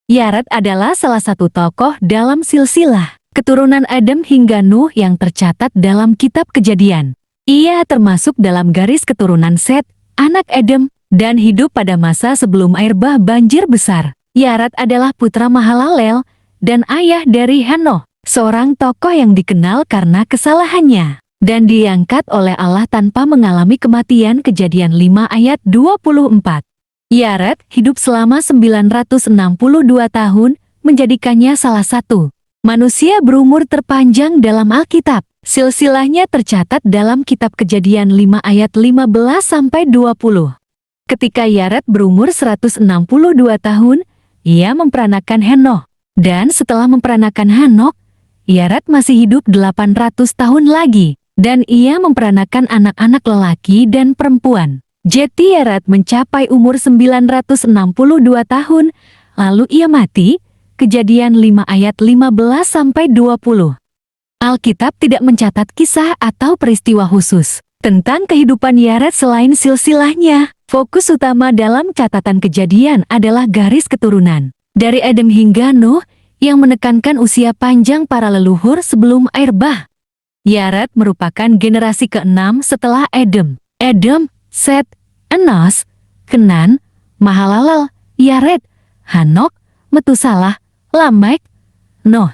Yared adalah salah satu tokoh dalam silsilah keturunan Adam hingga Nuh yang tercatat dalam kitab Kejadian. Ia termasuk dalam garis keturunan Set, anak Adam, dan hidup pada masa sebelum air bah banjir besar. Yared adalah putra Mahalalel dan ayah dari Hanoh, seorang tokoh yang dikenal karena kesalahannya dan diangkat oleh Allah tanpa mengalami kematian. Kejadian 5 ayat 24. Yared hidup selama 962 tahun, menjadikannya salah satu manusia berumur terpanjang dalam Alkitab. Silsilahnya tercatat dalam kitab Kejadian 5 ayat 15-20. Ketika Yared berumur 162 tahun, ia memperanakan Henoh. Dan setelah memperanakan Hanok, Yared masih hidup 800 tahun lagi. Dan ia memperanakan anak-anak lelaki dan perempuan. Jadi Yared mencapai umur 962 tahun, lalu ia mati. Kejadian 5 ayat 15-20. Alkitab tidak mencatat kisah atau peristiwa khusus tentang kehidupan Yared selain silsilahnya. Fokus utama dalam catatan Kejadian adalah garis keturunan dari Adam hingga Nuh yang menekankan usia panjang para leluhur sebelum air bah. Yared merupakan generasi ke-6 setelah Adam. Adam, Set, Enos, Kenan, Mahalalel, Yared, Hanok, Metusalah, Lamek, Noh.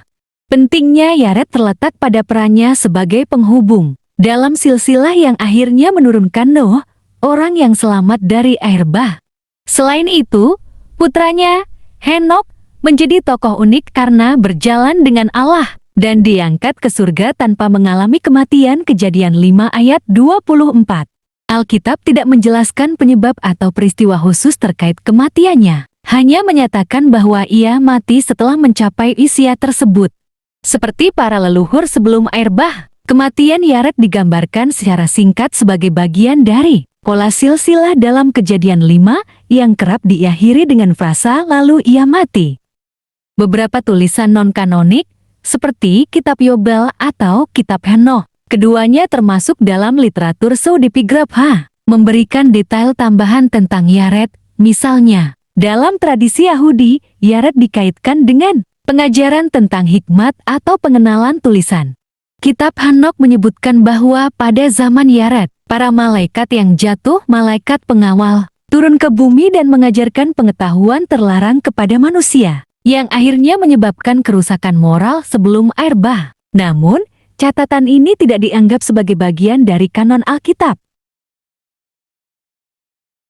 Pentingnya Yared terletak pada perannya sebagai penghubung dalam silsilah yang akhirnya menurunkan Nuh, orang yang selamat dari air bah. Selain itu, putranya, Henok, menjadi tokoh unik karena berjalan dengan Allah dan diangkat ke surga tanpa mengalami kematian. Kejadian 5 ayat 24. Alkitab tidak menjelaskan penyebab atau peristiwa khusus terkait kematiannya, hanya menyatakan bahwa ia mati setelah mencapai usia tersebut. Seperti para leluhur sebelum air bah, kematian Yared digambarkan secara singkat sebagai bagian dari pola silsilah dalam Kejadian 5 yang kerap diakhiri dengan frasa lalu ia mati. Beberapa tulisan non-kanonik, seperti Kitab Yobel atau Kitab Henoh, keduanya termasuk dalam literatur pseudepigrapha, memberikan detail tambahan tentang Yared. Misalnya, dalam tradisi Yahudi, Yared dikaitkan dengan pengajaran tentang hikmat atau pengenalan tulisan. Kitab Hanok menyebutkan bahwa pada zaman Yared, para malaikat yang jatuh, malaikat pengawal, turun ke bumi dan mengajarkan pengetahuan terlarang kepada manusia, yang akhirnya menyebabkan kerusakan moral sebelum air bah. Namun, catatan ini tidak dianggap sebagai bagian dari kanon Alkitab.